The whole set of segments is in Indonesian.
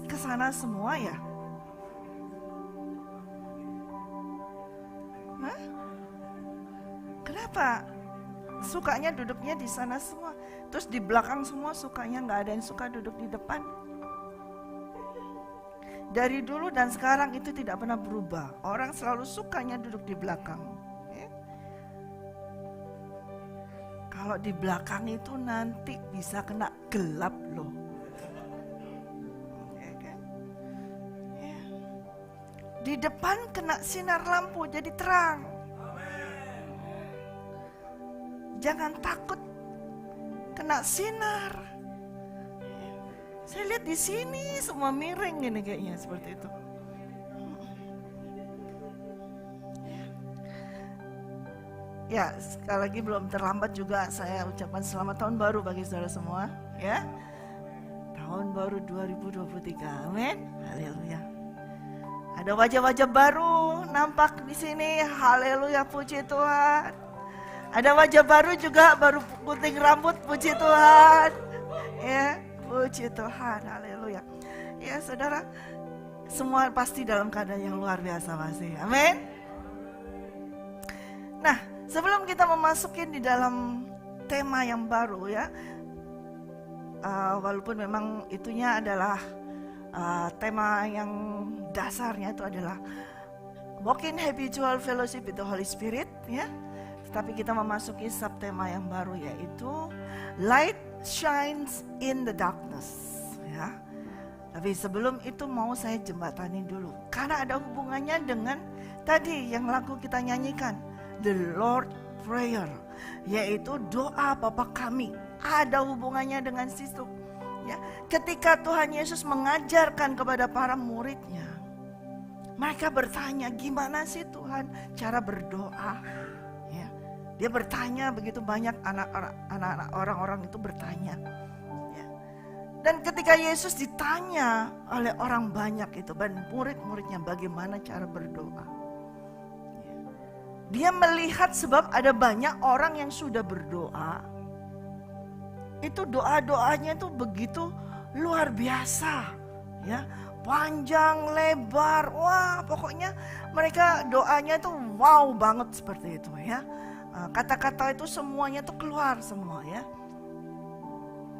ke sana semua ya? Hah? Kenapa sukanya duduknya di sana semua? Terus di belakang semua sukanya nggak ada yang suka duduk di depan? Dari dulu dan sekarang itu tidak pernah berubah. Orang selalu sukanya duduk di belakang. Ya. Kalau di belakang itu nanti bisa kena gelap loh. Ya kan? Ya. Di depan kena sinar lampu jadi terang. Jangan takut kena sinar. Saya lihat di sini semua miring ini kayaknya seperti itu. Ya, sekali lagi belum terlambat juga saya ucapkan selamat tahun baru bagi saudara semua, ya. Tahun baru 2023. Amin. Haleluya. Ada wajah-wajah baru nampak di sini. Haleluya, puji Tuhan. Ada wajah baru juga, baru gunting rambut, puji Tuhan. Ya. Puji Tuhan, haleluya. Ya saudara, semua pasti dalam keadaan yang luar biasa pasti. Amin. Nah, sebelum kita memasukin di dalam tema yang baru ya, walaupun memang itunya adalah tema yang dasarnya itu adalah Walking Habitual Fellowship with the Holy Spirit ya. Tetapi kita memasuki subtema yang baru yaitu Light Shines in the Darkness ya. Tapi sebelum itu mau saya jembatani dulu karena ada hubungannya dengan tadi yang lagu kita nyanyikan, The Lord Prayer, yaitu doa Bapa kami. Ada hubungannya dengan situ ya. Ketika Tuhan Yesus mengajarkan kepada para muridnya, mereka bertanya, gimana sih Tuhan cara berdoa ya. Dia bertanya, begitu banyak anak-anak orang-orang itu bertanya ya. Dan ketika Yesus ditanya oleh orang banyak itu dan murid-muridnya bagaimana cara berdoa ya. Dia melihat sebab ada banyak orang yang sudah berdoa, itu doa-doanya itu begitu luar biasa ya, panjang lebar, wah pokoknya mereka doanya itu wow banget seperti itu ya. Kata-kata itu semuanya tuh keluar semua ya,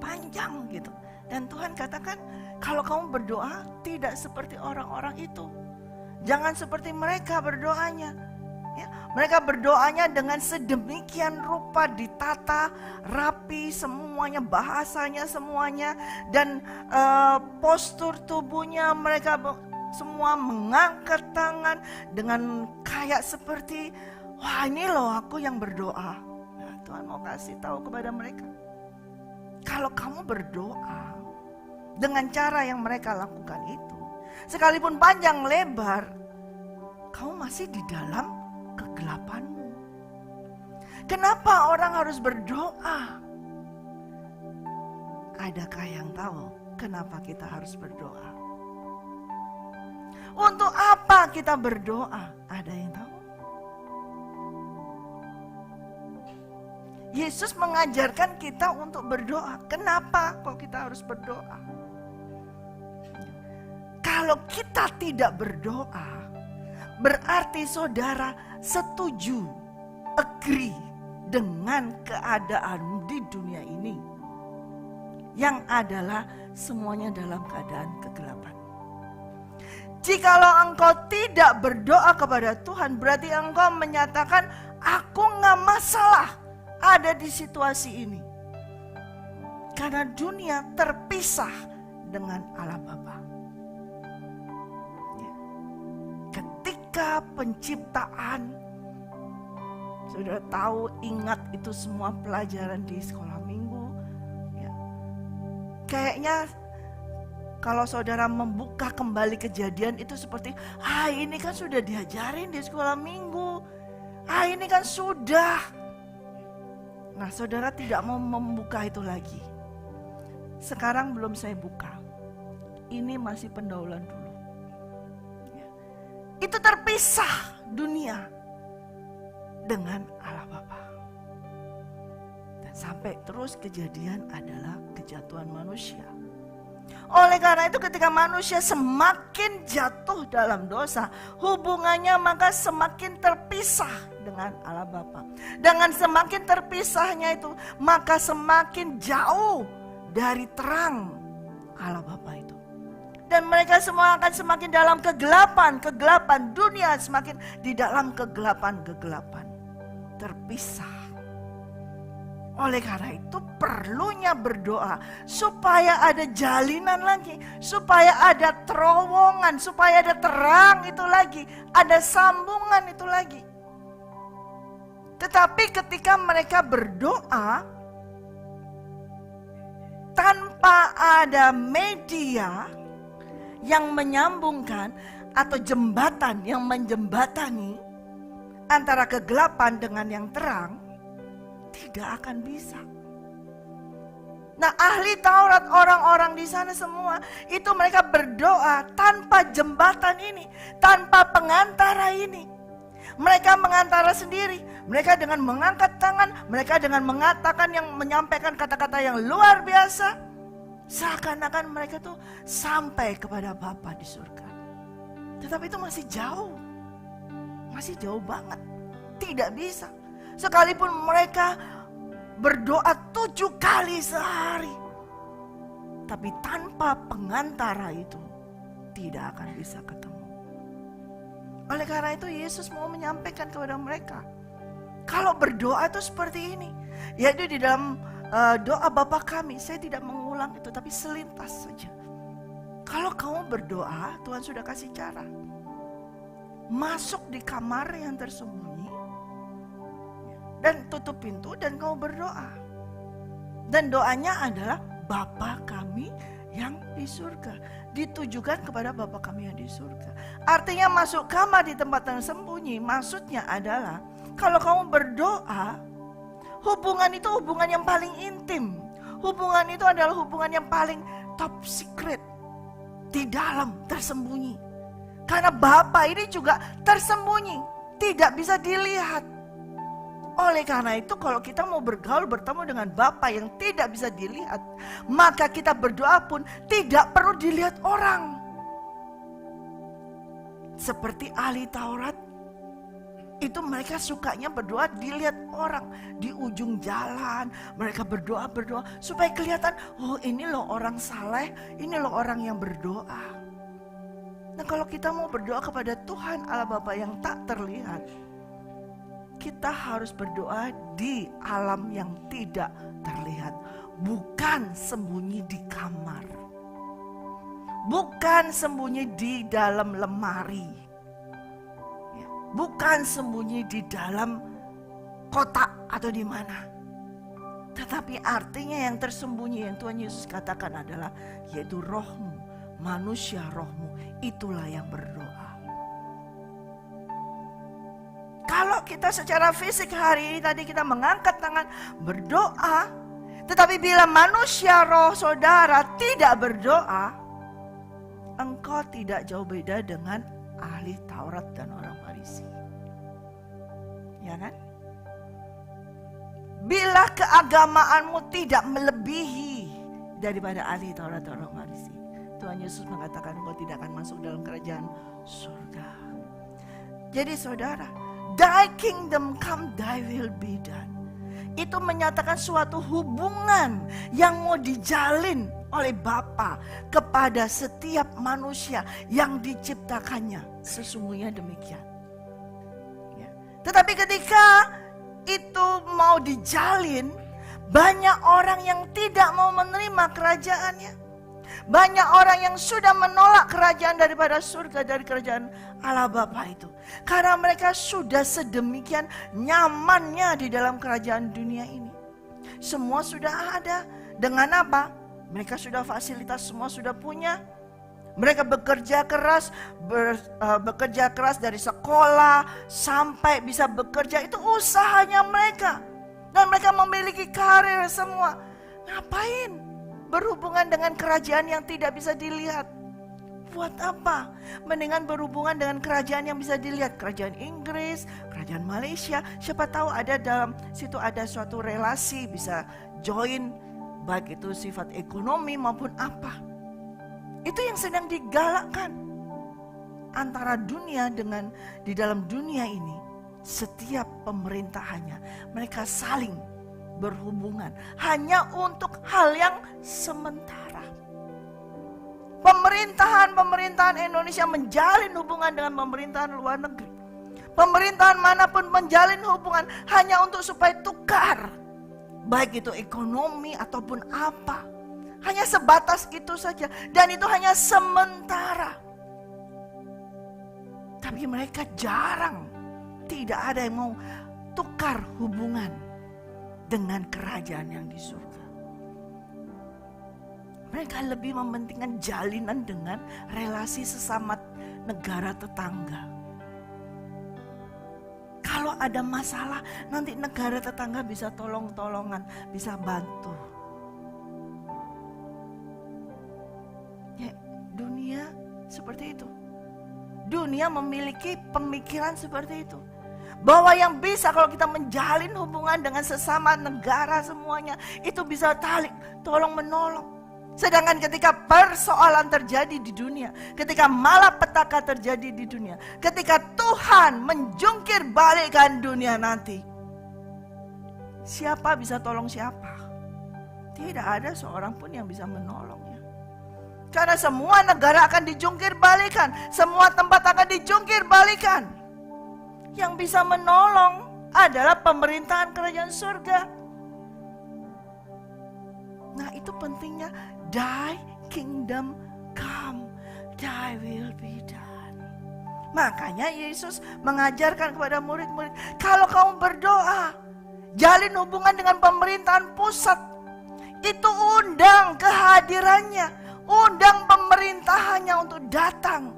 panjang gitu. Dan Tuhan katakan kalau kamu berdoa tidak seperti orang-orang itu, jangan seperti mereka berdoanya ya. Mereka berdoanya dengan sedemikian rupa, ditata rapi semuanya, bahasanya semuanya, dan postur tubuhnya mereka semua mengangkat tangan dengan kayak seperti wah ini loh aku yang berdoa. Nah, Tuhan mau kasih tahu kepada mereka, kalau kamu berdoa dengan cara yang mereka lakukan itu, sekalipun panjang lebar, kamu masih di dalam kegelapanmu. Kenapa orang harus berdoa? Adakah yang tahu kenapa kita harus berdoa? Untuk apa kita berdoa? Ada yang tahu? Yesus mengajarkan kita untuk berdoa. Kenapa kok kita harus berdoa? Kalau kita tidak berdoa, berarti saudara setuju, agree dengan keadaan di dunia ini yang adalah semuanya dalam keadaan kegelapan. Jikalau engkau tidak berdoa kepada Tuhan, berarti engkau menyatakan aku gak masalah ada di situasi ini. Karena dunia terpisah dengan Allah Bapa. Ketika penciptaan, sudah tahu, ingat itu semua pelajaran di sekolah minggu ya. Kayaknya kalau saudara membuka kembali kejadian itu seperti ini kan sudah diajarin di sekolah minggu, ini kan sudah. Nah saudara tidak mau membuka itu lagi. Sekarang belum saya buka, ini masih pendahuluan dulu. Itu terpisah dunia dengan Allah Bapa. Dan sampai terus kejadian adalah kejatuhan manusia. Oleh karena itu ketika manusia semakin jatuh dalam dosa, hubungannya maka semakin terpisah dengan Allah Bapa. Dengan semakin terpisahnya itu, maka semakin jauh dari terang Allah Bapa itu. Dan mereka semua akan semakin dalam kegelapan dunia, semakin di dalam kegelapan terpisah. Oleh karena itu perlunya berdoa supaya ada jalinan lagi, supaya ada terowongan, supaya ada terang itu lagi, ada sambungan itu lagi. Tetapi ketika mereka berdoa tanpa ada media yang menyambungkan atau jembatan yang menjembatani antara kegelapan dengan yang terang, tidak akan bisa. Nah, ahli Taurat, orang-orang di sana semua itu mereka berdoa tanpa jembatan ini, tanpa pengantara ini. Mereka mengantara sendiri. Mereka dengan mengangkat tangan, mereka dengan mengatakan menyampaikan kata-kata yang luar biasa, seakan-akan mereka tuh sampai kepada Bapa di surga. Tetapi itu masih jauh banget, tidak bisa. Sekalipun mereka berdoa 7 kali sehari, tapi tanpa pengantara itu tidak akan bisa ketemu. Oleh karena itu Yesus mau menyampaikan kepada mereka, kalau berdoa itu seperti ini, yaitu di dalam doa Bapa kami. Saya tidak mengulang itu, tapi selintas saja. Kalau kamu berdoa, Tuhan sudah kasih cara. Masuk di kamar yang tersembunyi dan tutup pintu dan kamu berdoa. Dan doanya adalah Bapa kami yang di surga. Ditujukan kepada Bapa kami yang di surga. Artinya masuk kamar di tempat yang sembunyi, maksudnya adalah kalau kamu berdoa, hubungan itu hubungan yang paling intim. Hubungan itu adalah hubungan yang paling top secret. Di dalam, tersembunyi. Karena Bapa ini juga tersembunyi, tidak bisa dilihat. Oleh karena itu kalau kita mau bergaul bertemu dengan Bapa yang tidak bisa dilihat, maka kita berdoa pun tidak perlu dilihat orang. Seperti ahli Taurat, itu mereka sukanya berdoa dilihat orang. Di ujung jalan mereka berdoa supaya kelihatan, oh ini loh orang saleh, ini loh orang yang berdoa. Nah, kalau kita mau berdoa kepada Tuhan Allah Bapa yang tak terlihat, kita harus berdoa di alam yang tidak terlihat, bukan sembunyi di kamar, bukan sembunyi di dalam lemari, bukan sembunyi di dalam kotak atau di mana. Tetapi artinya yang tersembunyi yang Tuhan Yesus katakan adalah yaitu rohmu, manusia rohmu, itulah yang berdoa. Kalau kita secara fisik hari ini tadi kita mengangkat tangan berdoa, tetapi bila manusia roh saudara tidak berdoa, engkau tidak jauh beda dengan ahli Taurat dan orang Farisi. Ya kan? Bila keagamaanmu tidak melebihi daripada ahli Taurat dan orang Farisi, Tuhan Yesus mengatakan engkau tidak akan masuk dalam kerajaan surga. Jadi saudara, thy kingdom come, thy will be done. Itu menyatakan suatu hubungan yang mau dijalin oleh Bapa kepada setiap manusia yang diciptakannya. Sesungguhnya demikian. Ya. Tetapi ketika itu mau dijalin, banyak orang yang tidak mau menerima kerajaannya. Banyak orang yang sudah menolak kerajaan daripada surga, dari kerajaan Allah Bapa itu. Karena mereka sudah sedemikian nyamannya di dalam kerajaan dunia ini. Semua sudah ada. Dengan apa? Mereka sudah fasilitas, semua sudah punya. Mereka bekerja keras, bekerja keras dari sekolah sampai bisa bekerja. Itu usahanya mereka. Dan mereka memiliki karir semua. Ngapain berhubungan dengan kerajaan yang tidak bisa dilihat? Buat apa? Mendingan berhubungan dengan kerajaan yang bisa dilihat. Kerajaan Inggris, kerajaan Malaysia. Siapa tahu ada dalam situ ada suatu relasi bisa join, baik itu sifat ekonomi maupun apa. Itu yang sedang digalakkan antara dunia dengan di dalam dunia ini. Setiap pemerintahannya mereka saling berhubungan hanya untuk hal yang sementara. Pemerintahan Indonesia menjalin hubungan dengan pemerintahan luar negeri. Pemerintahan manapun menjalin hubungan hanya untuk supaya tukar, baik itu ekonomi ataupun apa. Hanya sebatas itu saja, dan itu hanya sementara. Tapi mereka jarang, tidak ada yang mau tukar hubungan dengan kerajaan yang di surga. Mereka lebih mementingkan jalinan dengan relasi sesama negara tetangga. Kalau ada masalah, nanti negara tetangga bisa tolong-tolongan, bisa bantu. Ya, dunia seperti itu. Dunia memiliki pemikiran seperti itu. Bahwa yang bisa kalau kita menjalin hubungan dengan sesama negara semuanya, itu bisa tolong menolong. Sedangkan ketika persoalan terjadi di dunia, ketika malapetaka terjadi di dunia, ketika Tuhan menjungkir balikkan dunia nanti, siapa bisa tolong siapa? Tidak ada seorang pun yang bisa menolongnya. Karena semua negara akan dijungkir balikan, semua tempat akan dijungkir balikan. Yang bisa menolong adalah pemerintahan kerajaan surga. Nah, itu pentingnya Thy kingdom come, Thy will be done. Makanya Yesus mengajarkan kepada murid-murid, kalau kamu berdoa, jalin hubungan dengan pemerintahan pusat, itu undang kehadirannya, undang pemerintahannya untuk datang.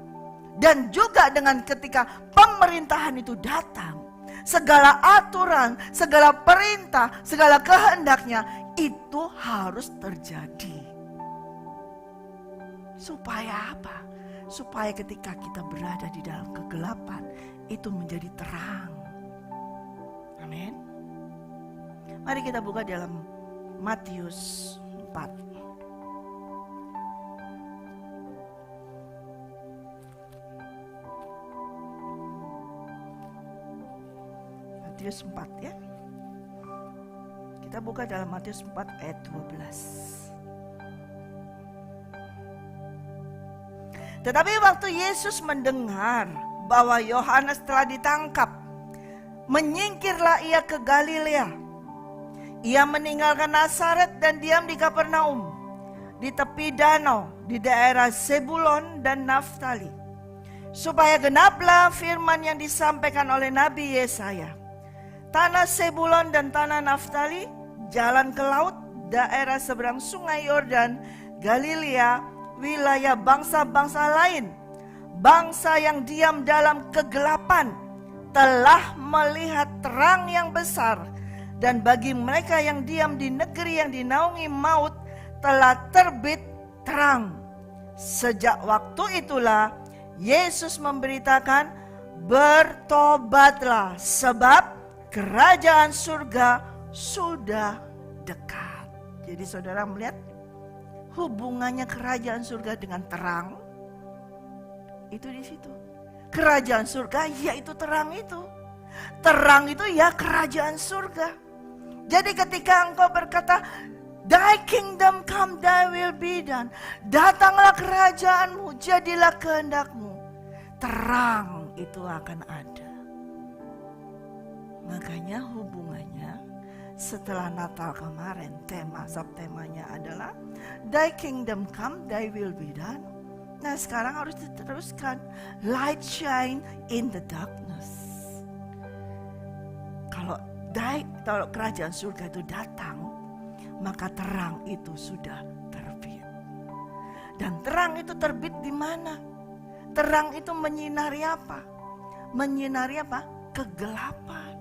Dan juga dengan ketika pemerintahan itu datang, segala aturan, segala perintah, segala kehendaknya itu harus terjadi. Supaya apa? Supaya ketika kita berada di dalam kegelapan, itu menjadi terang. Amin. Mari kita buka dalam Matius 4. Matius 4 ya. Kita buka dalam Matius 4 ayat 12. Tetapi waktu Yesus mendengar bahwa Yohanes telah ditangkap, menyingkirlah ia ke Galilea. Ia meninggalkan Nazaret dan diam di Kapernaum, di tepi danau, di daerah Zebulon dan Naftali, supaya genaplah firman yang disampaikan oleh Nabi Yesaya. Tanah Zebulon dan tanah Naftali, jalan ke laut, daerah seberang sungai Yordan, Galilea, wilayah bangsa-bangsa lain, bangsa yang diam dalam kegelapan telah melihat terang yang besar, dan bagi mereka yang diam di negeri yang dinaungi maut telah terbit terang. Sejak waktu itulah Yesus memberitakan, bertobatlah sebab kerajaan surga sudah dekat. Jadi saudara melihat hubungannya kerajaan surga dengan terang, itu di situ. Kerajaan surga yaitu terang itu. Terang itu ya kerajaan surga. Jadi ketika engkau berkata, Thy kingdom come, Thy will be done, datanglah kerajaanmu, jadilah kehendakmu, terang itu akan ada. Makanya hubungannya setelah Natal kemarin, subtemanya adalah Thy kingdom come, Thy will be done. Nah sekarang harus diteruskan, light shine in the darkness. Kalau kerajaan surga itu datang, maka terang itu sudah terbit. Dan terang itu terbit di mana? Terang itu menyinari apa? Menyinari apa? Kegelapan.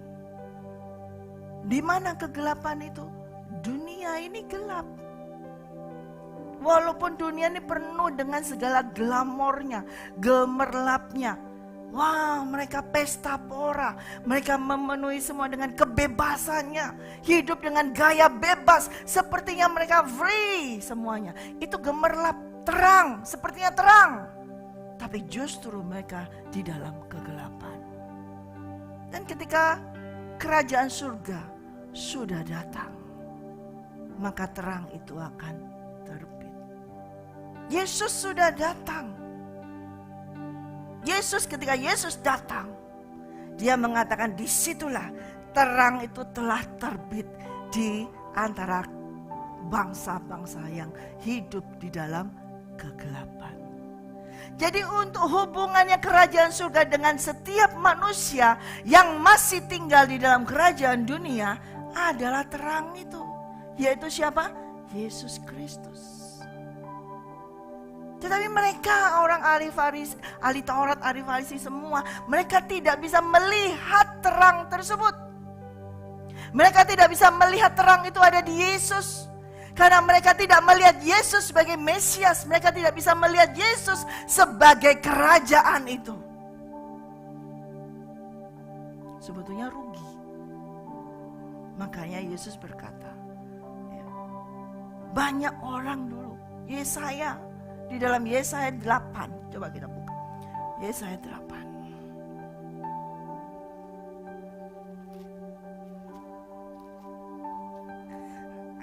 Di mana kegelapan itu? Dunia ini gelap. Walaupun dunia ini penuh dengan segala glamornya, gemerlapnya. Wah, mereka pesta pora. Mereka memenuhi semua dengan kebebasannya. Hidup dengan gaya bebas. Sepertinya mereka free semuanya. Itu gemerlap. terang, sepertinya terang. Tapi justru mereka di dalam kegelapan. Dan ketika kerajaan surga sudah datang, maka terang itu akan terbit. Yesus sudah datang. Ketika Yesus datang, dia mengatakan disitulah terang itu telah terbit di antara bangsa-bangsa yang hidup di dalam kegelapan. Jadi untuk hubungannya kerajaan surga dengan setiap manusia yang masih tinggal di dalam kerajaan dunia adalah terang itu. Yaitu siapa? Yesus Kristus. Tetapi mereka orang ahli Taurat, ahli Farisi semua, mereka tidak bisa melihat terang tersebut. Mereka tidak bisa melihat terang itu ada di Yesus. Karena mereka tidak melihat Yesus sebagai Mesias. Mereka tidak bisa melihat Yesus sebagai kerajaan itu. Sebetulnya rugi. Makanya Yesus berkata, banyak orang dulu, Yesaya, di dalam Yesaya 8, coba kita buka. Yesaya 8.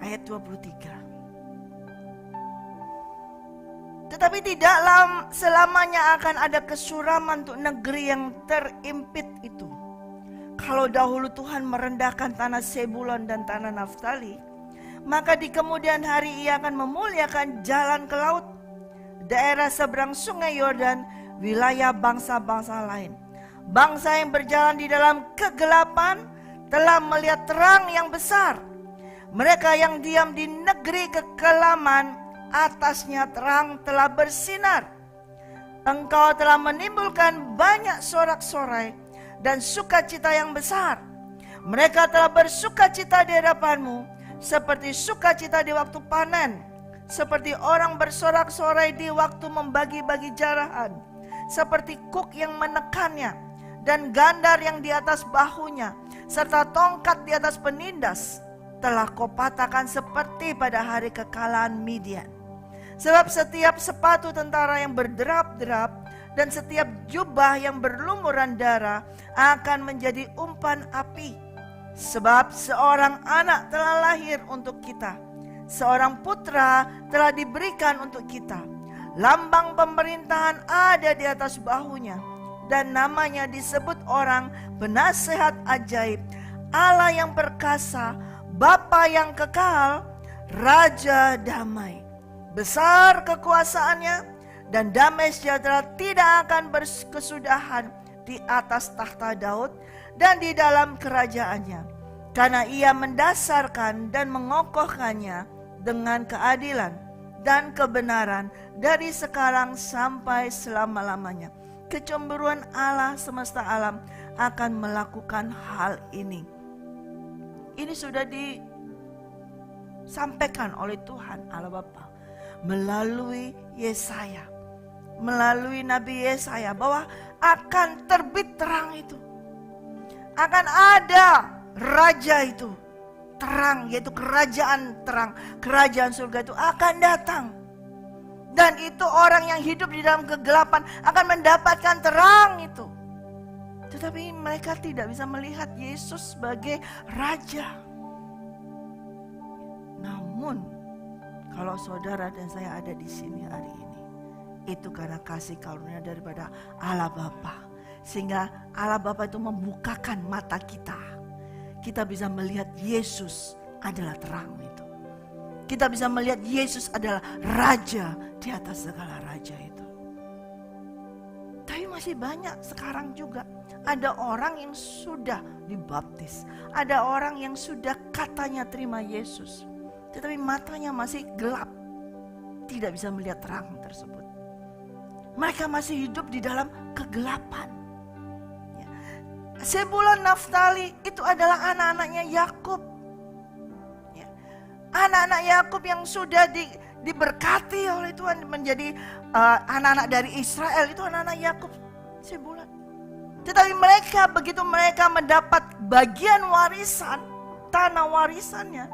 Ayat 23. Tetapi tidak selamanya akan ada kesuraman untuk negeri yang terimpit itu. Kalau dahulu Tuhan merendahkan tanah Sebulon dan tanah Naftali, maka di kemudian hari Ia akan memuliakan jalan ke laut, daerah seberang sungai Yordan, wilayah bangsa-bangsa lain. Bangsa yang berjalan di dalam kegelapan telah melihat terang yang besar. Mereka yang diam di negeri kekelaman, atasnya terang telah bersinar. Engkau telah menimbulkan banyak sorak-sorai dan sukacita yang besar. Mereka telah bersukacita di hadapanmu, seperti sukacita di waktu panen, seperti orang bersorak-sorai di waktu membagi-bagi jarahan, seperti kuk yang menekannya, dan gandar yang di atas bahunya, serta tongkat di atas penindas, telah kau patahkan seperti pada hari kekalahan Midian. Sebab setiap sepatu tentara yang berderap-derap dan setiap jubah yang berlumuran darah akan menjadi umpan api. Sebab seorang anak telah lahir untuk kita, seorang putra telah diberikan untuk kita. Lambang pemerintahan ada di atas bahunya, dan namanya disebut orang penasehat ajaib, Allah yang perkasa, Bapa yang kekal, Raja damai. Besar kekuasaannya, dan damai sejahtera tidak akan berkesudahan di atas tahta Daud dan di dalam kerajaannya. Karena Ia mendasarkan dan mengokohkannya dengan keadilan dan kebenaran dari sekarang sampai selama-lamanya. Kecemburuan Allah semesta alam akan melakukan hal ini. Ini sudah disampaikan oleh Tuhan Allah Bapa melalui Yesaya, melalui Nabi Yesaya, bahwa akan terbit terang itu. Akan ada raja itu, terang, yaitu kerajaan terang, kerajaan surga itu akan datang. Dan itu orang yang hidup di dalam kegelapan akan mendapatkan terang itu. Tetapi mereka tidak bisa melihat Yesus sebagai raja. Namun kalau saudara dan saya ada di sini hari ini, itu karena kasih karunia daripada Allah Bapa. Sehingga Allah Bapa itu membukakan mata kita. Kita bisa melihat Yesus adalah terang itu. Kita bisa melihat Yesus adalah raja di atas segala raja itu. Tapi masih banyak sekarang juga. Ada orang yang sudah dibaptis. Ada orang yang sudah katanya terima Yesus. Tetapi matanya masih gelap. Tidak bisa melihat terang tersebut. Mereka masih hidup di dalam kegelapan. Sebulon Naftali itu adalah anak-anaknya Yakub. Anak-anak Yakub yang sudah diberkati oleh Tuhan menjadi anak-anak dari Israel, itu anak-anak Yakub, Sebulon. Tetapi mereka, begitu mereka mendapat bagian warisan, tanah warisannya,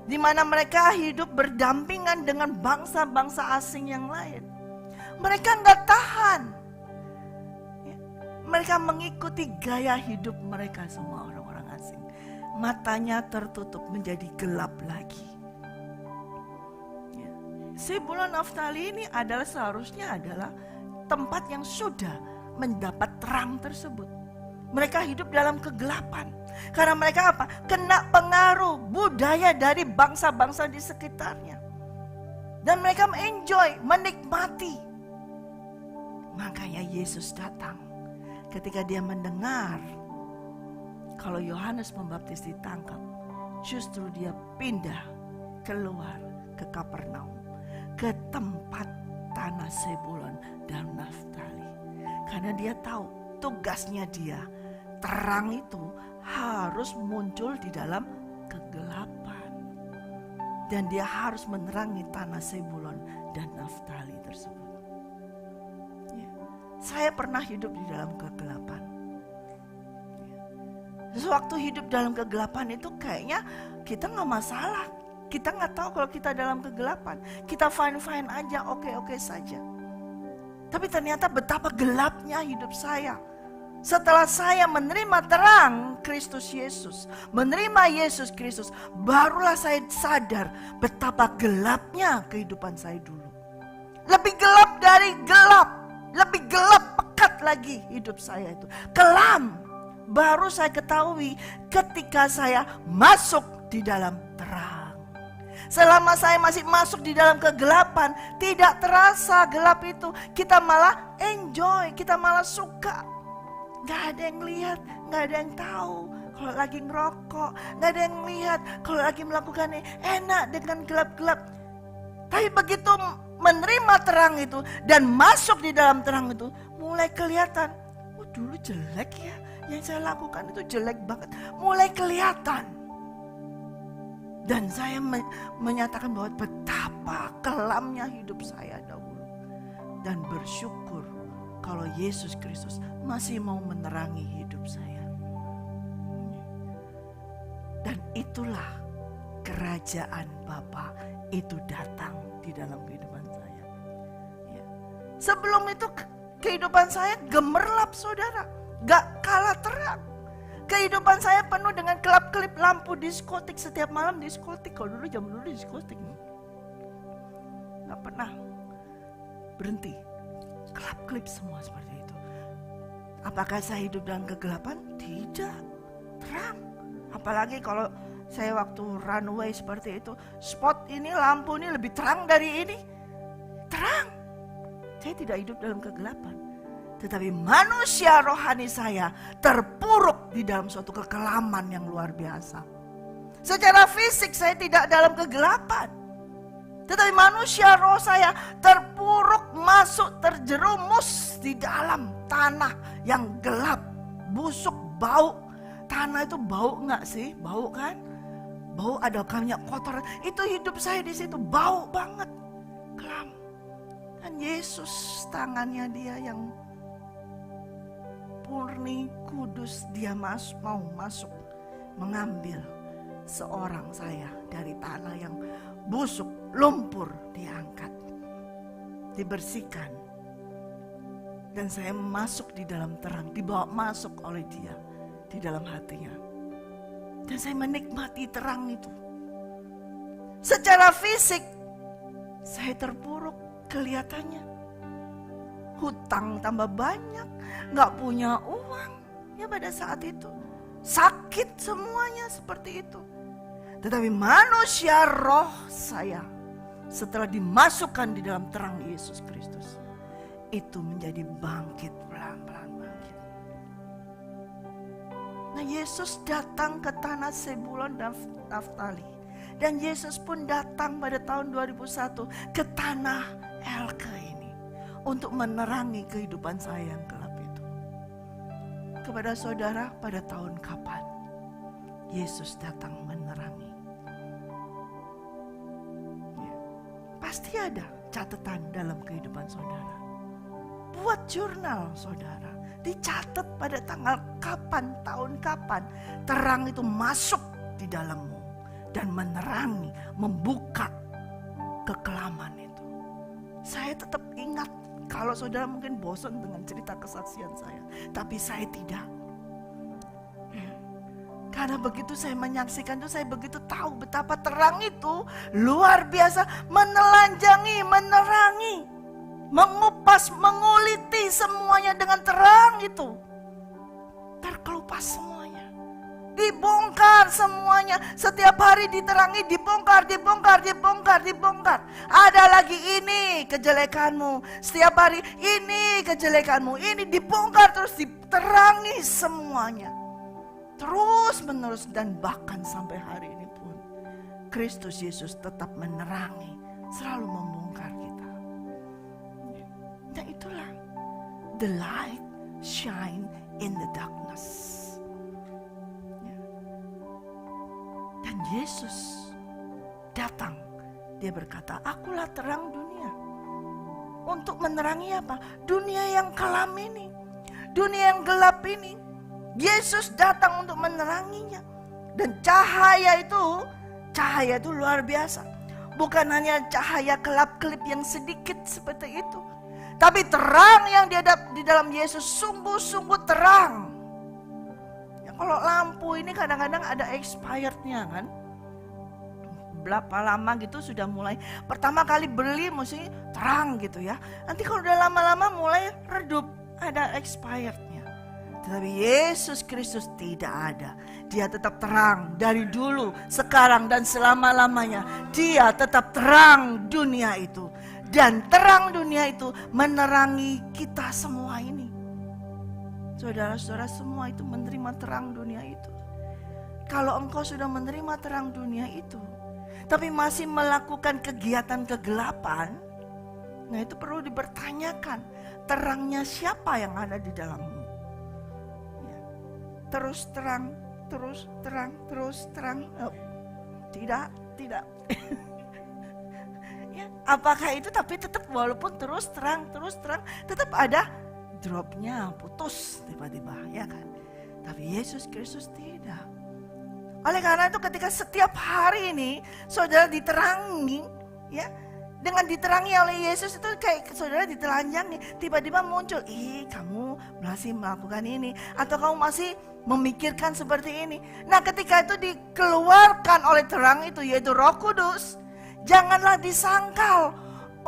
di mana mereka hidup berdampingan dengan bangsa-bangsa asing yang lain. Mereka nggak tahan. Mereka mengikuti gaya hidup mereka semua, orang-orang asing. Matanya tertutup menjadi gelap lagi. Zebulon Naftali ini seharusnya adalah tempat yang sudah mendapat terang tersebut. Mereka hidup dalam kegelapan. Karena mereka apa? Kena pengaruh budaya dari bangsa-bangsa di sekitarnya. Dan mereka enjoy, menikmati. Makanya Yesus datang. Ketika dia mendengar kalau Yohanes Pembaptis ditangkap, justru dia pindah keluar ke Kapernaum, ke tempat tanah Zebulon dan Naftali. Karena dia tahu tugasnya dia, terang itu harus muncul di dalam kegelapan. Dan dia harus menerangi tanah Zebulon dan Naftali tersebut. Saya pernah hidup di dalam kegelapan. Sewaktu hidup dalam kegelapan itu kayaknya kita gak masalah. Kita gak tahu kalau kita dalam kegelapan. Kita fine-fine aja, oke-oke saja. Tapi ternyata betapa gelapnya hidup saya. Setelah saya menerima terang Kristus Yesus, menerima Yesus Kristus, barulah saya sadar betapa gelapnya kehidupan saya dulu. Lebih gelap dari gelap. Lebih gelap pekat lagi hidup saya itu. Kelam. Baru saya ketahui ketika saya masuk di dalam terang. Selama saya masih masuk di dalam kegelapan, tidak terasa gelap itu. Kita malah enjoy, kita malah suka. Gak ada yang lihat, gak ada yang tahu. Kalau lagi ngerokok, gak ada yang lihat. Kalau lagi melakukannya enak dengan gelap-gelap. Tapi begitu menerima terang itu dan masuk di dalam terang itu, mulai kelihatan, oh dulu jelek ya, yang saya lakukan itu jelek banget, mulai kelihatan. Dan saya menyatakan bahwa betapa kelamnya hidup saya dahulu. Dan bersyukur kalau Yesus Kristus masih mau menerangi hidup saya. Dan itulah kerajaan Bapa itu datang di dalam kehidupan saya. Ya. Sebelum itu kehidupan saya gemerlap saudara, gak kalah terang. Kehidupan saya penuh dengan kelap-kelip lampu diskotik, setiap malam diskotik. Kalau dulu jam dulu diskotik, gak pernah berhenti. Kelap-kelip semua seperti itu. Apakah saya hidup dalam kegelapan? Tidak, terang. Apalagi kalau saya waktu runway seperti itu, spot ini, lampu ini lebih terang dari ini. Terang. Saya tidak hidup dalam kegelapan. Tetapi manusia rohani saya terpuruk di dalam suatu kekelaman yang luar biasa. Secara fisik saya tidak dalam kegelapan. Tetapi manusia roh saya terpuruk, masuk, terjerumus di dalam tanah yang gelap, busuk, bau. Tanah itu bau enggak sih? Bau kan? Bau, ada minyak kotor. Itu hidup saya di situ, bau banget, kelam. Dan Yesus, tangannya dia yang murni, kudus, dia mau masuk, mengambil seorang saya dari tanah yang busuk, lumpur, diangkat, dibersihkan. Dan saya masuk di dalam terang, dibawa masuk oleh dia di dalam hatinya. Dan saya menikmati terang itu. Secara fisik, saya terpuruk kelihatannya. Hutang tambah banyak, gak punya uang. Ya pada saat itu, sakit semuanya seperti itu. Tetapi manusia roh saya, setelah dimasukkan di dalam terang Yesus Kristus, itu menjadi bangkit, pelan-pelan bangkit. Nah, Yesus datang ke tanah Zebulon dan Naftali. Dan Yesus pun datang pada tahun 2001 ke tanah Elke ini untuk menerangi kehidupan saya yang gelap itu. Kepada saudara, pada tahun kapan Yesus datang menerangi? Ya, pasti ada catatan dalam kehidupan saudara. Buat jurnal saudara. Dicatat pada tanggal kapan, tahun kapan terang itu masuk di dalammu. dan menerangi, membuka kekelaman itu. Saya tetap ingat, kalau saudara mungkin bosan dengan cerita kesaksian saya, tapi saya tidak. Karena begitu saya menyaksikan itu, saya begitu tahu betapa terang itu luar biasa, menelanjangi, menerangi, mengupas, menguliti semuanya dengan terang itu. Terkelupas semuanya, dibongkar semuanya, setiap hari diterangi, dibongkar, dibongkar, dibongkar, dibongkar. Ada lagi ini kejelekanmu, setiap hari ini kejelekanmu, ini dibongkar terus diterangi semuanya. Terus menerus, dan bahkan sampai hari ini pun Kristus Yesus tetap menerangi, selalu membongkar kita. Nah itulah, the light shine in the darkness. Dan Yesus datang, dia berkata, akulah terang dunia. Untuk menerangi apa? Dunia yang kelam ini, dunia yang gelap ini. Yesus datang untuk meneranginya. Dan cahaya itu luar biasa. Bukan hanya cahaya kelap-kelip yang sedikit seperti itu, tapi terang yang di dalam Yesus sungguh-sungguh terang. Ya, kalau lampu ini kadang-kadang ada expirednya kan. Berapa lama gitu sudah mulai, pertama kali beli mesti terang gitu ya. Nanti kalau udah lama-lama mulai redup, ada expirednya. Tetapi Yesus Kristus tidak ada. Dia tetap terang dari dulu, sekarang, dan selama-lamanya. Dia tetap terang dunia itu. Dan terang dunia itu menerangi kita semua ini. Saudara-saudara semua itu menerima terang dunia itu. Kalau engkau sudah menerima terang dunia itu, tapi masih melakukan kegiatan kegelapan, nah itu perlu dipertanyakan. Terangnya siapa yang ada di dalammu? Terus terang, terus terang, terus terang. Oh, tidak. Ya, apakah itu? Tapi tetap walaupun terus terang, tetap ada dropnya, putus tiba-tiba, ya kan? Tapi Yesus Kristus tidak. Oleh karena itu ketika setiap hari ini saudara diterangi, ya, dengan diterangi oleh Yesus itu kayak saudara ditelanjangi, tiba-tiba muncul, kamu masih melakukan ini, atau kamu masih memikirkan seperti ini. Nah ketika itu dikeluarkan oleh terang itu, yaitu Roh Kudus, janganlah disangkal,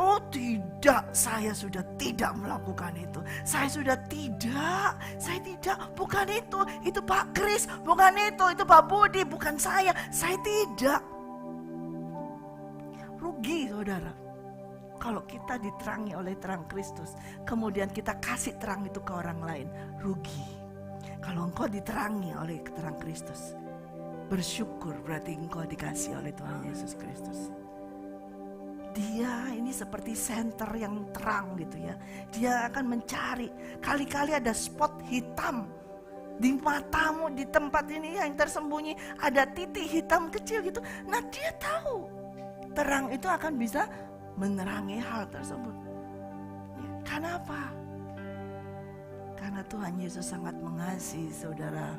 oh tidak, saya sudah tidak melakukan itu, saya tidak, bukan itu Pak Kris, bukan itu Pak Budi, bukan saya tidak. Rugi saudara, kalau kita diterangi oleh terang Kristus, kemudian kita kasih terang itu ke orang lain, rugi. Kalau engkau diterangi oleh terang Kristus, bersyukur, berarti engkau dikasih oleh Tuhan Yesus Kristus. Dia ini seperti senter yang terang gitu ya. Dia akan mencari, kali-kali ada spot hitam di matamu, di tempat ini yang tersembunyi, ada titik hitam kecil gitu. Nah dia tahu, terang itu akan bisa menerangi hal tersebut. Ya, kenapa? Karena Tuhan Yesus sangat mengasihi saudara.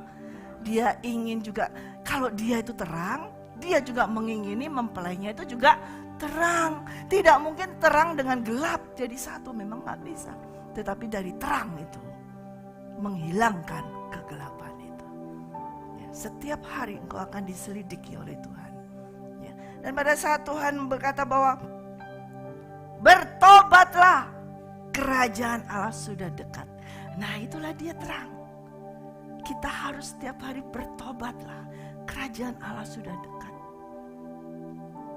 Dia ingin juga, kalau dia itu terang, dia juga mengingini mempelainya itu juga terang. Tidak mungkin terang dengan gelap jadi satu, memang gak bisa. Tetapi dari terang itu menghilangkan kegelapan itu. Ya, setiap hari engkau akan diselidiki oleh Tuhan. Ya, dan pada saat Tuhan berkata bahwa bertobatlah, kerajaan Allah sudah dekat. Nah itulah dia terang. Kita harus setiap hari bertobatlah, kerajaan Allah sudah dekat.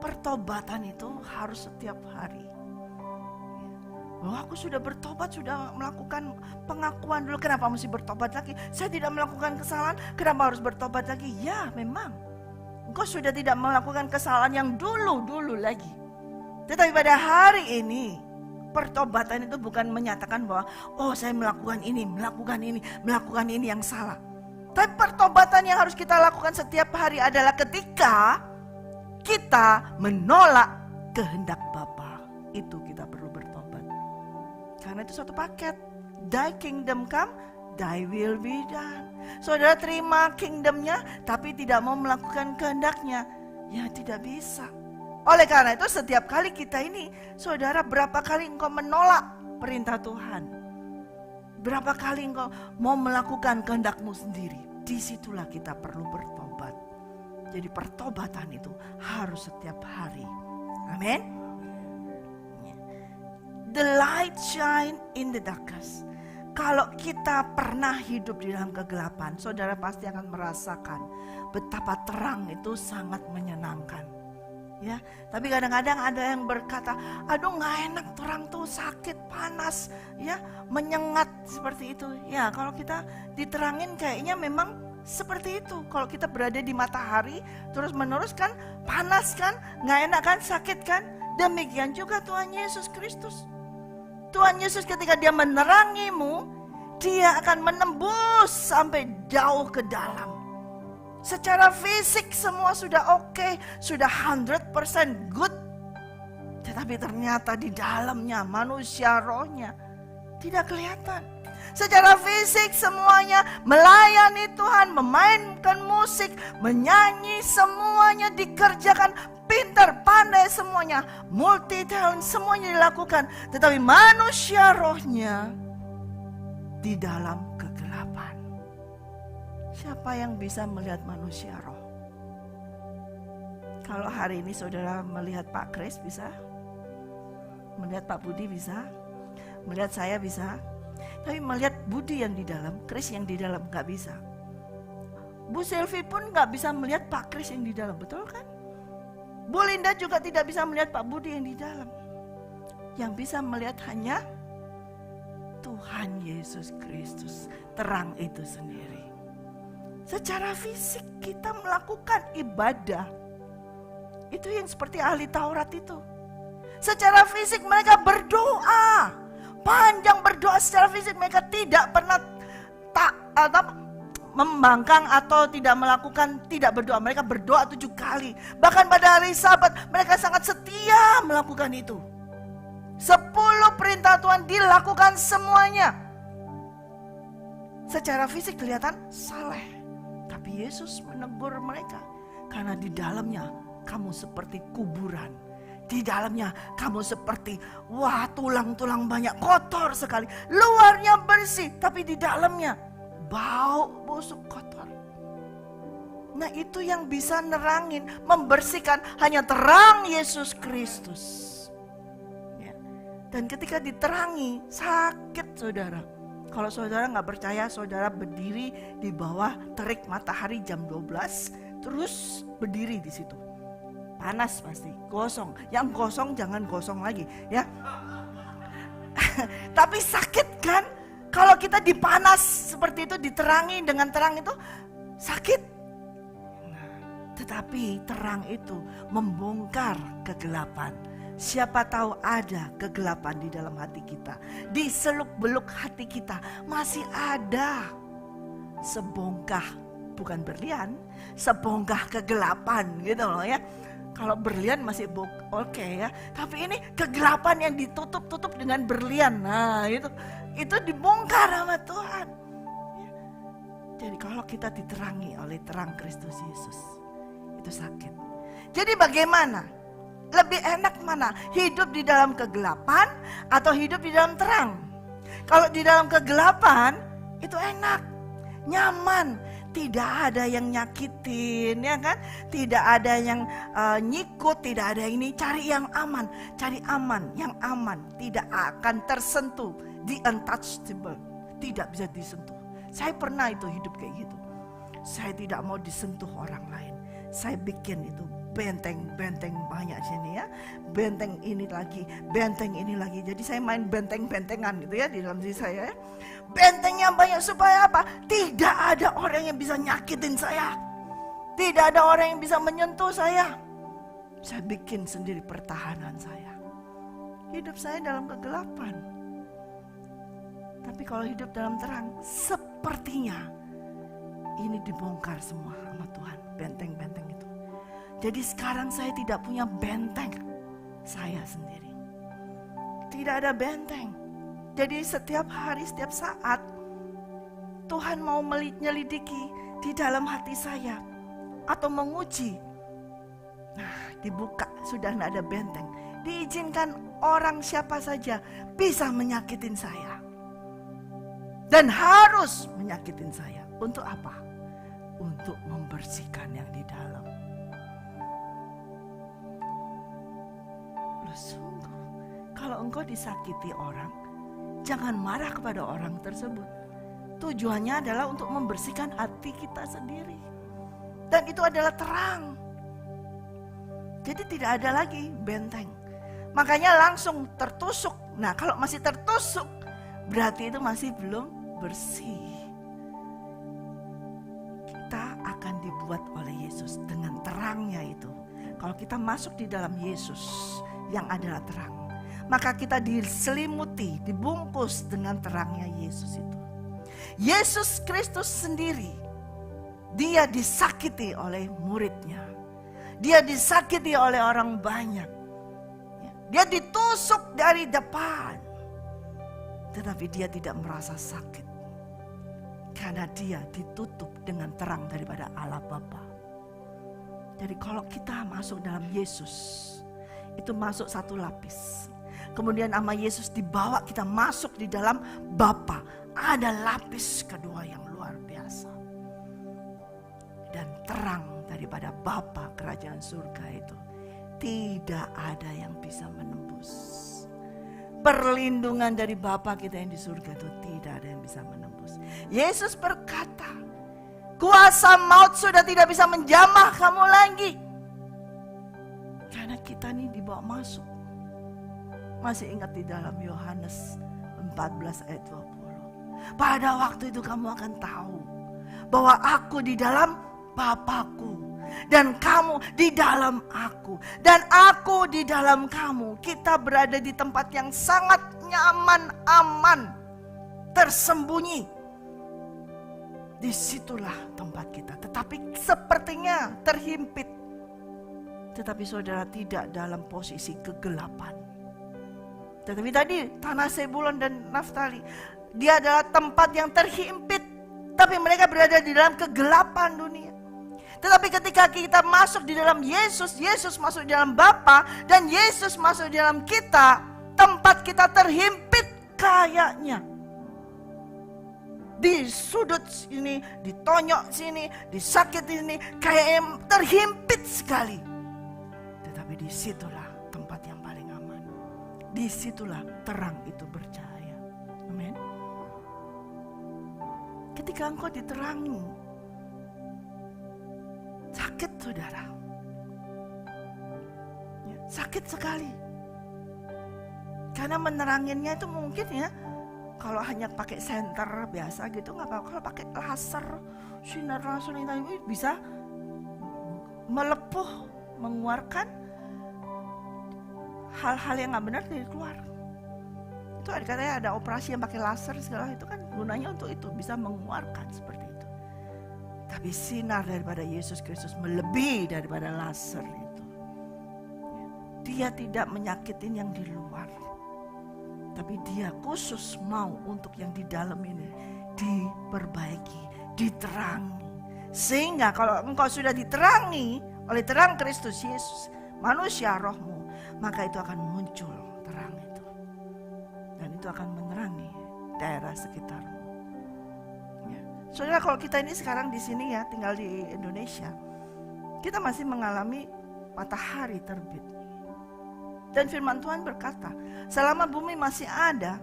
Pertobatan itu harus setiap hari. Bahwa aku sudah bertobat, sudah melakukan pengakuan dulu. Kenapa mesti bertobat lagi? Saya tidak melakukan kesalahan, kenapa harus bertobat lagi? Ya memang, engkau sudah tidak melakukan kesalahan yang dulu lagi. Tetapi pada hari ini, pertobatan itu bukan menyatakan bahwa oh saya melakukan ini yang salah. Tapi pertobatan yang harus kita lakukan setiap hari adalah ketika kita menolak kehendak Bapa. Itu kita perlu bertobat. Karena itu satu paket. Thy kingdom come, thy will be done. Saudara terima kingdomnya tapi tidak mau melakukan kehendaknya. Ya tidak bisa. Oleh karena itu setiap kali kita ini, saudara, berapa kali engkau menolak perintah Tuhan? Berapa kali engkau mau melakukan kehendak-Mu sendiri? Disitulah kita perlu bertobat. Jadi pertobatan itu harus setiap hari. Amin. The light shine in the darkness. Kalau kita pernah hidup di dalam kegelapan, saudara pasti akan merasakan betapa terang itu sangat menyenangkan. Ya, tapi kadang-kadang ada yang berkata, aduh nggak enak, terang tuh sakit, panas, ya, menyengat seperti itu. Ya, kalau kita diterangin kayaknya memang seperti itu. Kalau kita berada di matahari terus menerus kan, panas kan, nggak enak kan, sakit kan. Demikian juga Tuhan Yesus Kristus. Tuhan Yesus ketika dia menerangimu, dia akan menembus sampai jauh ke dalam. Secara fisik semua sudah oke, sudah 100% good. Tetapi ternyata di dalamnya manusia rohnya tidak kelihatan. Secara fisik semuanya melayani Tuhan, memainkan musik, menyanyi, semuanya dikerjakan pintar, pandai semuanya, multi talent semuanya dilakukan. Tetapi manusia rohnya di dalam kegelapan. Siapa yang bisa melihat manusia roh? Kalau hari ini saudara melihat Pak Kris bisa, melihat Pak Budi bisa, melihat saya bisa, tapi melihat Budi yang di dalam, Kris yang di dalam gak bisa. Bu Selvi pun gak bisa melihat Pak Kris yang di dalam, betul kan? Bu Linda juga tidak bisa melihat Pak Budi yang di dalam. Yang bisa melihat hanya Tuhan Yesus Kristus, terang itu sendiri. Secara fisik kita melakukan ibadah. Itu yang seperti ahli Taurat itu. Secara fisik mereka berdoa. Panjang berdoa secara fisik, mereka tidak pernah membangkang atau tidak melakukan tidak berdoa. Mereka berdoa 7 kali. Bahkan pada hari Sabat mereka sangat setia melakukan itu. 10 perintah Tuhan dilakukan semuanya. Secara fisik kelihatan saleh. Tapi Yesus menegur mereka, karena di dalamnya kamu seperti kuburan. Di dalamnya kamu seperti tulang-tulang banyak, kotor sekali. Luarnya bersih, tapi di dalamnya bau busuk kotor. Nah itu yang bisa nerangin, membersihkan hanya terang Yesus Kristus. Ya. Dan ketika diterangi, sakit saudara. Kalau saudara gak percaya, saudara berdiri di bawah terik matahari jam 12, terus berdiri di situ. Panas pasti, gosong. Yang gosong jangan gosong lagi, ya. Tapi sakit kan? Kalau kita dipanas seperti itu, diterangi dengan terang itu, sakit. Nah, tetapi terang itu membongkar kegelapan. Siapa tahu ada kegelapan di dalam hati kita. Di seluk-beluk hati kita masih ada sebongkah, bukan berlian, sebongkah kegelapan gitu loh ya. Kalau berlian masih oke ya. Tapi ini kegelapan yang ditutup-tutup dengan berlian. Nah itu dibongkar sama Tuhan. Jadi kalau kita diterangi oleh terang Kristus Yesus, itu sakit. Jadi bagaimana? Lebih enak mana? Hidup di dalam kegelapan atau hidup di dalam terang? Kalau di dalam kegelapan itu enak, nyaman, tidak ada yang nyakitin, ya kan? Tidak ada yang nyikut, tidak ada ini. Cari yang aman, cari aman, yang aman, tidak akan tersentuh, the untouchable, tidak bisa disentuh. Saya pernah itu hidup kayak gitu. Saya tidak mau disentuh orang lain. Saya bikin itu benteng-benteng banyak sini ya. Benteng ini lagi, benteng ini lagi. Jadi saya main benteng-bentengan gitu ya di dalam diri saya ya. Benteng yang banyak supaya apa? Tidak ada orang yang bisa nyakitin saya. Tidak ada orang yang bisa menyentuh saya. Saya bikin sendiri pertahanan saya. Hidup saya dalam kegelapan. Tapi kalau hidup dalam terang, sepertinya ini dibongkar semua sama Tuhan. Benteng-benteng itu. Jadi sekarang saya tidak punya benteng saya sendiri. Tidak ada benteng. Jadi setiap hari, setiap saat Tuhan mau menyelidiki di dalam hati saya atau menguji Nah, dibuka, sudah tidak ada benteng. Diizinkan orang siapa saja bisa menyakitin saya. Dan harus menyakitin saya. Untuk apa? Untuk membersihkan yang di dalam. Loh, sungguh, kalau engkau disakiti orang, jangan marah kepada orang tersebut. Tujuannya adalah untuk membersihkan hati kita sendiri. Dan itu adalah terang. Jadi tidak ada lagi benteng. Makanya langsung tertusuk. Nah, kalau masih tertusuk, berarti itu masih belum bersih. Kita akan dibuat oleh Yesus dengan terangnya itu. Kalau kita masuk di dalam Yesus yang adalah terang, maka kita diselimuti, dibungkus dengan terangnya Yesus itu. Yesus Kristus sendiri, dia disakiti oleh muridnya. Dia disakiti oleh orang banyak. Dia ditusuk dari depan. Tetapi dia tidak merasa sakit. Karena dia ditutup dengan terang daripada Allah Bapa. Jadi kalau kita masuk dalam Yesus, itu masuk satu lapis. Kemudian sama Yesus dibawa kita masuk di dalam Bapa. Ada lapis kedua yang luar biasa. Dan terang daripada Bapa kerajaan surga itu tidak ada yang bisa menembus. Perlindungan dari Bapa kita yang di surga itu tidak ada yang bisa menembus. Yesus berkata, kuasa maut sudah tidak bisa menjamah kamu lagi. Karena kita ini dibawa masuk. Masih ingat di dalam Yohanes 14 ayat 20. Pada waktu itu kamu akan tahu bahwa aku di dalam Bapakku dan kamu di dalam aku dan aku di dalam kamu. Kita berada di tempat yang sangat nyaman, aman, tersembunyi. Disitulah tempat kita. Tetapi sepertinya terhimpit. Tetapi saudara tidak dalam posisi kegelapan. Tetapi tadi tanah Sebulon dan Naftali, dia adalah tempat yang terhimpit. Tapi mereka berada di dalam kegelapan dunia. Tetapi ketika kita masuk di dalam Yesus, Yesus masuk di dalam Bapa, dan Yesus masuk di dalam kita, tempat kita terhimpit kayaknya. Di sudut sini, ditonyok sini, disakit sini, kayak terhimpit sekali. Tetapi disitulah tempat yang paling aman. Disitulah terang itu bercahaya. Amin. Ketika engkau diterangi, sakit saudara, ya, sakit sekali. Karena meneranginnya itu mungkin ya, kalau hanya pakai senter biasa gitu nggak apa-apa. Kalau pakai laser, sinar langsung itu bisa melepuh, mengeluarkan hal-hal yang nggak benar dari keluar. Itu katanya ada operasi yang pakai laser segala itu kan gunanya untuk itu, bisa mengeluarkan seperti itu. Tapi sinar daripada Yesus Kristus melebihi daripada laser itu. Dia tidak menyakitin yang di luar, tapi dia khusus mau untuk yang di dalam ini diperbaiki, diterangi. Sehingga kalau engkau sudah diterangi oleh terang Kristus Yesus, manusia rohmu, maka itu akan muncul terang itu. Dan itu akan menerangi daerah sekitarmu. Ya. Saudara, kalau kita ini sekarang di sini ya, tinggal di Indonesia, kita masih mengalami matahari terbit. Dan firman Tuhan berkata, selama bumi masih ada,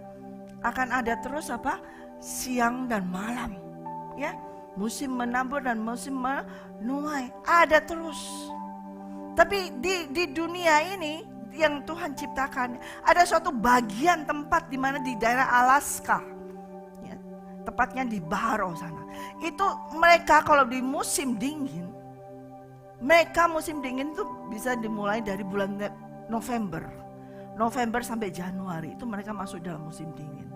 akan ada terus apa? Siang dan malam. Ya, musim menabur dan musim menuai ada terus. Tapi di dunia ini yang Tuhan ciptakan, ada suatu bagian tempat di mana di daerah Alaska, ya, tepatnya di Barrow sana. Itu mereka kalau di musim dingin, musim dingin itu bisa dimulai dari bulan November sampai Januari, itu mereka masuk dalam musim dingin.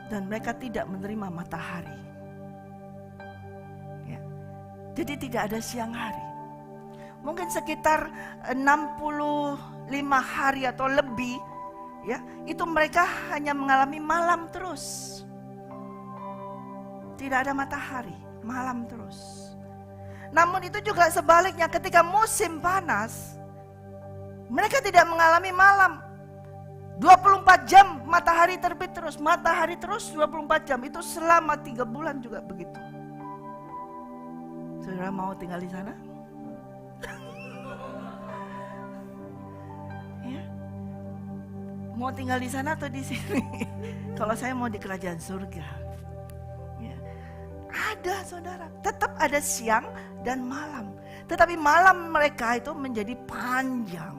Dan mereka tidak menerima matahari. Ya. Jadi tidak ada siang hari. Mungkin sekitar 65 hari atau lebih, ya, itu mereka hanya mengalami malam terus. Tidak ada matahari, malam terus. Namun itu juga sebaliknya, ketika musim panas, mereka tidak mengalami malam. 24 jam matahari terbit terus, matahari terus 24 jam. Itu selama 3 bulan juga begitu. Saudara mau tinggal di sana? Ya. Mau tinggal di sana atau di sini? Kalau saya mau di kerajaan surga. Ya. Ada saudara, tetap ada siang dan malam. Tetapi malam mereka itu menjadi panjang.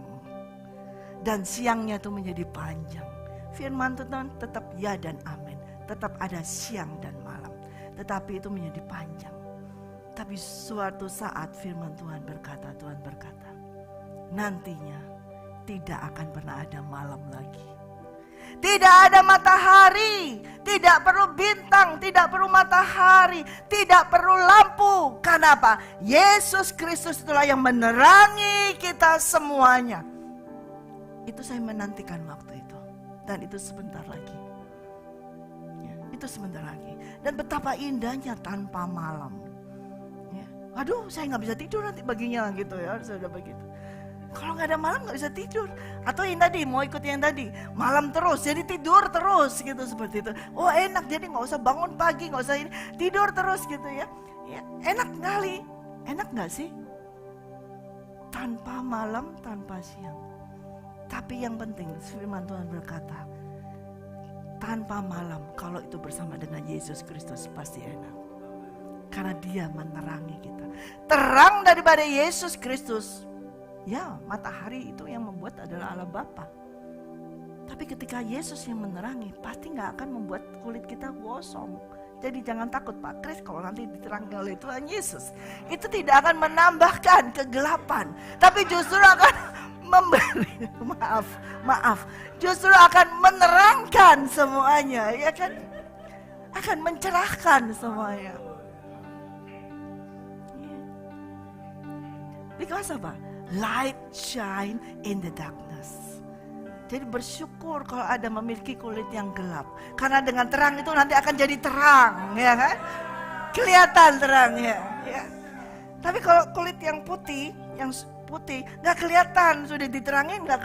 Dan siangnya itu menjadi panjang. Firman Tuhan tetap ya dan amin. Tetap ada siang dan malam. Tetapi itu menjadi panjang. Tapi suatu saat firman Tuhan berkata, nantinya tidak akan pernah ada malam lagi. Tidak ada matahari, tidak perlu bintang, tidak perlu matahari, tidak perlu lampu. Karena apa? Yesus Kristus itulah yang menerangi kita semuanya. Itu saya menantikan waktu itu. Dan itu sebentar lagi. Ya, itu sebentar lagi. Dan betapa indahnya tanpa malam. Aduh, saya nggak bisa tidur nanti baginya gitu ya, sudah begitu. Kalau nggak ada malam nggak bisa tidur. Atau yang tadi, mau ikut yang tadi, malam terus, jadi tidur terus gitu seperti itu. Oh enak, jadi nggak usah bangun pagi, nggak usah ini, tidur terus gitu ya. Ya enak kali, enak nggak sih? Tanpa malam, tanpa siang. Tapi yang penting, firman Tuhan berkata, tanpa malam, kalau itu bersama dengan Yesus Kristus pasti enak. Karena dia menerangi kita. Terang daripada Yesus Kristus. Ya, matahari itu yang membuat adalah Allah Bapa. Tapi ketika Yesus yang menerangi, pasti gak akan membuat kulit kita gosong. Jadi jangan takut Pak Kris kalau nanti diterangi oleh Tuhan Yesus. Itu tidak akan menambahkan kegelapan. Tapi justru akan memberi, maaf. Justru akan menerangkan semuanya. Ya kan? Akan mencerahkan semuanya. Because apa? Light shine in the darkness. Jadi bersyukur kalau ada memiliki kulit yang gelap. Karena dengan terang itu nanti akan jadi terang, ya kan? Kelihatan terangnya, ya. Tapi kalau kulit yang putih nggak kelihatan, sudah diterangin nggak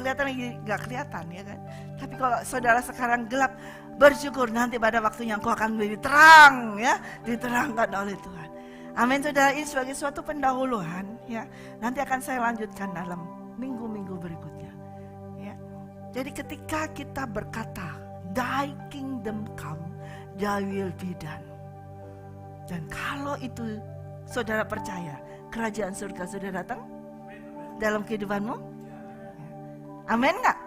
kelihatan, ya kan? Tapi kalau saudara sekarang gelap, bersyukur nanti pada waktunya engkau akan menjadi terang, ya, diterangkan oleh Tuhan. Amin saudara, ini sebagai suatu pendahuluan ya. Nanti akan saya lanjutkan dalam minggu-minggu berikutnya. Ya. Jadi ketika kita berkata, Thy kingdom come, Thy will be done. Dan kalau itu saudara percaya, kerajaan surga sudah datang dalam kehidupanmu. Amin gak?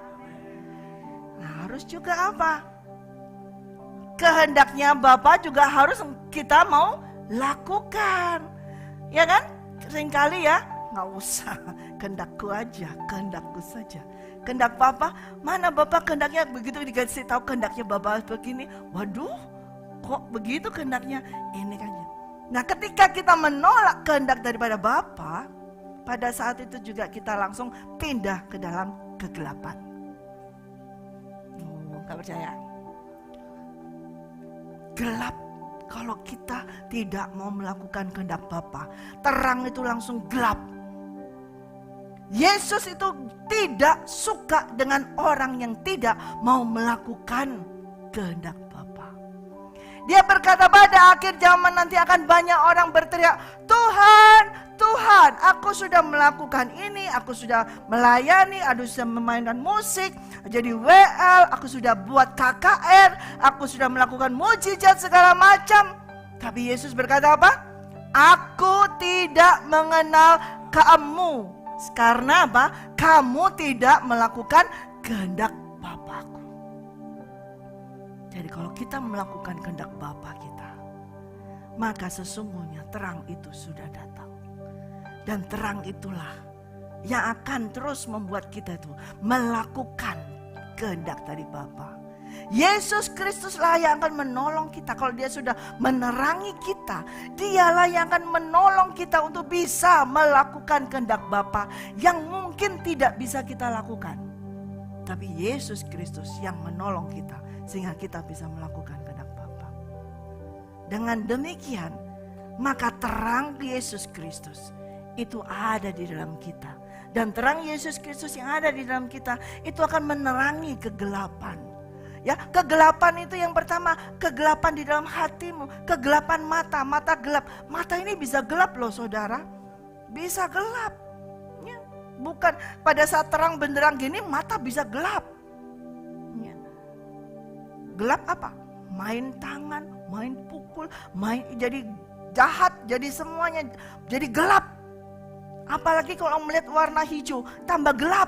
Nah, harus juga apa? Kehendaknya Bapa juga harus kita mau lakukan, ya kan? Seringkali ya, nggak usah, kehendakku aja, kehendakku saja. Kehendak Bapa, mana Bapa kehendaknya begitu dikasih tahu kehendaknya Bapa begini, waduh, kok begitu kehendaknya? Ini kan. Nah, ketika kita menolak kehendak daripada Bapa, pada saat itu juga kita langsung pindah ke dalam kegelapan. Nggak percaya? Gelap. Kalau kita tidak mau melakukan kehendak Bapa, terang itu langsung gelap. Yesus itu tidak suka dengan orang yang tidak mau melakukan kehendak Bapa. Dia berkata pada akhir zaman nanti akan banyak orang berteriak, Tuhan, Tuhan, aku sudah melakukan ini, aku sudah melayani, aku sudah memainkan musik, jadi WL, aku sudah buat KKR, aku sudah melakukan mujizat segala macam. Tapi Yesus berkata apa? Aku tidak mengenal kamu. Karena apa? Kamu tidak melakukan kehendak Bapa-Ku. Jadi kalau kita melakukan kehendak Bapa kita, maka sesungguhnya terang itu sudah datang. Dan terang itulah yang akan terus membuat kita itu melakukan kehendak dari Bapa. Yesus Kristuslah yang akan menolong kita. Kalau dia sudah menerangi kita, dialah yang akan menolong kita untuk bisa melakukan kehendak Bapa yang mungkin tidak bisa kita lakukan. Tapi Yesus Kristus yang menolong kita sehingga kita bisa melakukan kehendak Bapa. Dengan demikian, maka terang Yesus Kristus itu ada di dalam kita. Dan terang Yesus Kristus yang ada di dalam kita itu akan menerangi kegelapan. Ya, kegelapan itu yang pertama, kegelapan di dalam hatimu, kegelapan mata, mata gelap. Mata ini bisa gelap loh saudara, bisa gelap. Ya, bukan pada saat terang benderang gini mata bisa gelap. Ya. Gelap apa? Main tangan, main pukul, main jadi jahat, jadi semuanya jadi gelap. Apalagi kalau melihat warna hijau tambah gelap,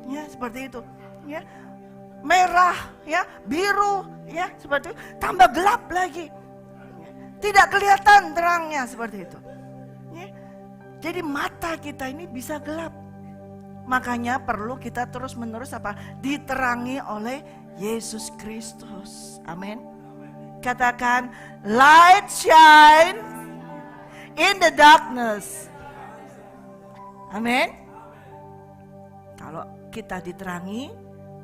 ya seperti itu, ya merah, ya biru, ya seperti itu tambah gelap lagi, tidak kelihatan terangnya seperti itu. Ya. Jadi mata kita ini bisa gelap, makanya perlu kita terus menerus apa? Diterangi oleh Yesus Kristus. Amin. Katakan light shine in the darkness. Amin. Kalau kita diterangi,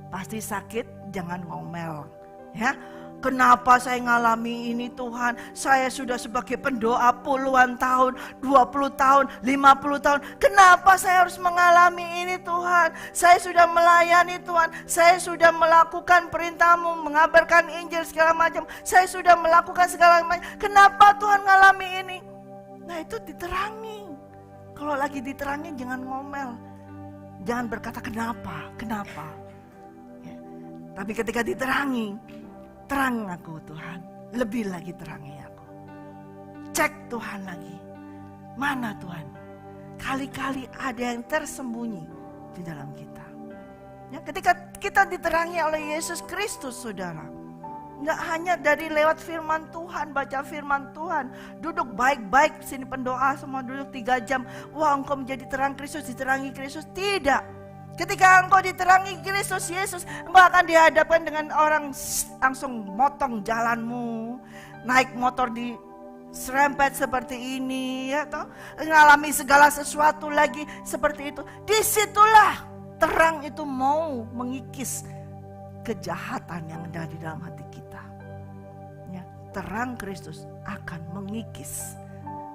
pasti sakit, jangan ngomel. Ya, kenapa saya ngalami ini Tuhan? Saya sudah sebagai pendoa puluhan tahun, 20 tahun, 50 tahun. Kenapa saya harus mengalami ini Tuhan? Saya sudah melayani Tuhan. Saya sudah melakukan perintah-Mu, mengabarkan Injil segala macam. Saya sudah melakukan segala macam. Kenapa Tuhan ngalami ini? Nah itu diterangi. Kalau lagi diterangi jangan ngomel, jangan berkata kenapa. Ya. Tapi ketika diterangi, terang aku Tuhan, lebih lagi terangi aku. Cek Tuhan lagi, mana Tuhan? Kali-kali ada yang tersembunyi di dalam kita. Ya, ketika kita diterangi oleh Yesus Kristus, saudara, nggak hanya dari lewat firman Tuhan, baca firman Tuhan, duduk baik-baik sini pendoa semua duduk 3 jam, wah engkau menjadi terang Kristus, diterangi Kristus. Tidak. Ketika engkau diterangi Kristus Yesus, engkau akan dihadapkan dengan orang langsung motong jalanmu, naik motor di serempet seperti ini, ya toh, mengalami segala sesuatu lagi seperti itu. Disitulah terang itu mau mengikis kejahatan yang ada di dalam hati kita. Ya, terang Kristus akan mengikis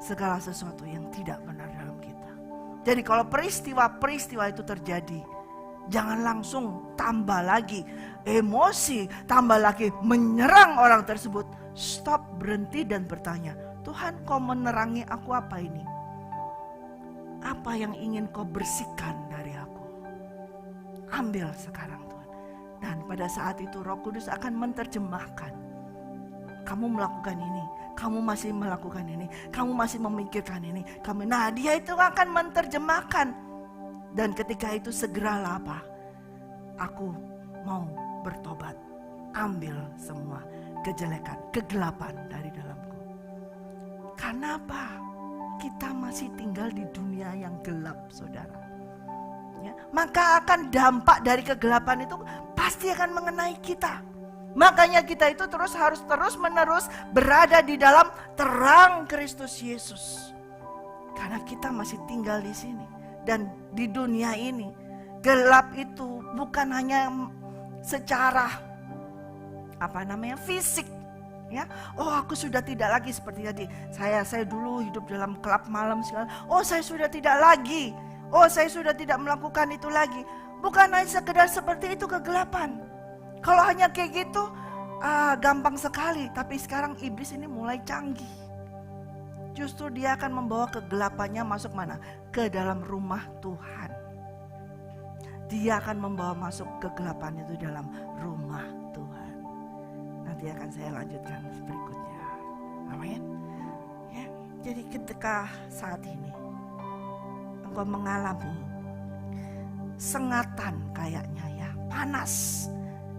segala sesuatu yang tidak benar dalam kita. Jadi kalau peristiwa-peristiwa itu terjadi, jangan langsung tambah lagi emosi, tambah lagi menyerang orang tersebut. Stop, berhenti dan bertanya, Tuhan kau menerangi aku apa ini? Apa yang ingin kau bersihkan dari aku? Ambil sekarang. Dan pada saat itu Roh Kudus akan menerjemahkan. Kamu melakukan ini, kamu masih melakukan ini, kamu masih memikirkan ini. Nah dia itu akan menerjemahkan. Dan ketika itu segeralah apa? Aku mau bertobat. Ambil semua kejelekan, kegelapan dari dalamku. Karena apa? Kita masih tinggal di dunia yang gelap, saudara. Ya, maka akan dampak dari kegelapan itu pasti akan mengenai kita. Makanya kita itu harus terus menerus berada di dalam terang Kristus Yesus. Karena kita masih tinggal di sini dan di dunia ini. Gelap itu bukan hanya secara fisik. Ya, oh aku sudah tidak lagi seperti tadi. Saya dulu hidup dalam kelab malam segala. Oh saya sudah tidak lagi. Oh saya sudah tidak melakukan itu lagi. Bukan hanya sekedar seperti itu kegelapan. Kalau hanya kayak gitu gampang sekali. Tapi sekarang iblis ini mulai canggih. Justru dia akan membawa kegelapannya masuk mana? Ke dalam rumah Tuhan. Dia akan membawa masuk kegelapan itu dalam rumah Tuhan. Nanti akan saya lanjutkan berikutnya. Amin. Ya, jadi ketika saat ini engkau mengalami sengatan kayaknya ya, panas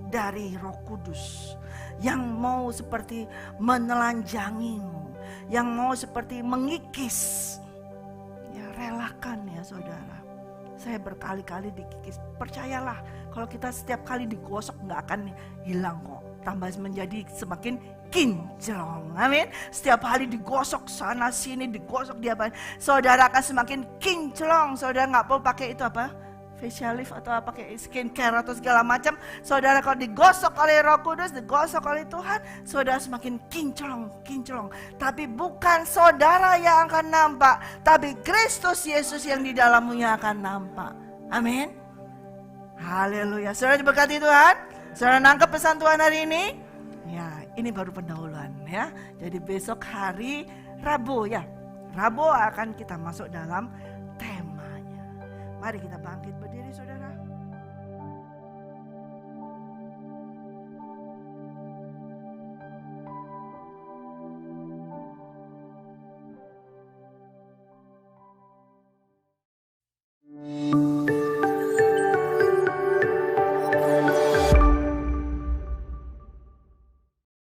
dari Roh Kudus yang mau seperti menelanjangimu, yang mau seperti mengikis, ya relakan ya saudara. Saya berkali-kali dikikis, percayalah kalau kita setiap kali digosok nggak akan hilang kok, tambah menjadi semakin kinclong. Amin. Setiap hari digosok sana sini, digosok dia, saudara akan semakin kinclong. Saudara nggak perlu pakai itu apa? facial lift atau apa kayak skincare atau segala macam. Saudara kalau digosok oleh Roh Kudus, digosok oleh Tuhan, saudara semakin kinclong. Tapi bukan saudara yang akan nampak, tapi Kristus Yesus yang di dalammu yang akan nampak. Amin. Haleluya. Saudara diberkati Tuhan. Saudara nangkep pesan Tuhan hari ini? Ya, ini baru pendahuluan ya. Jadi besok hari Rabu ya. Rabu akan kita masuk dalam temanya. Mari kita bangkit berdiri saudara.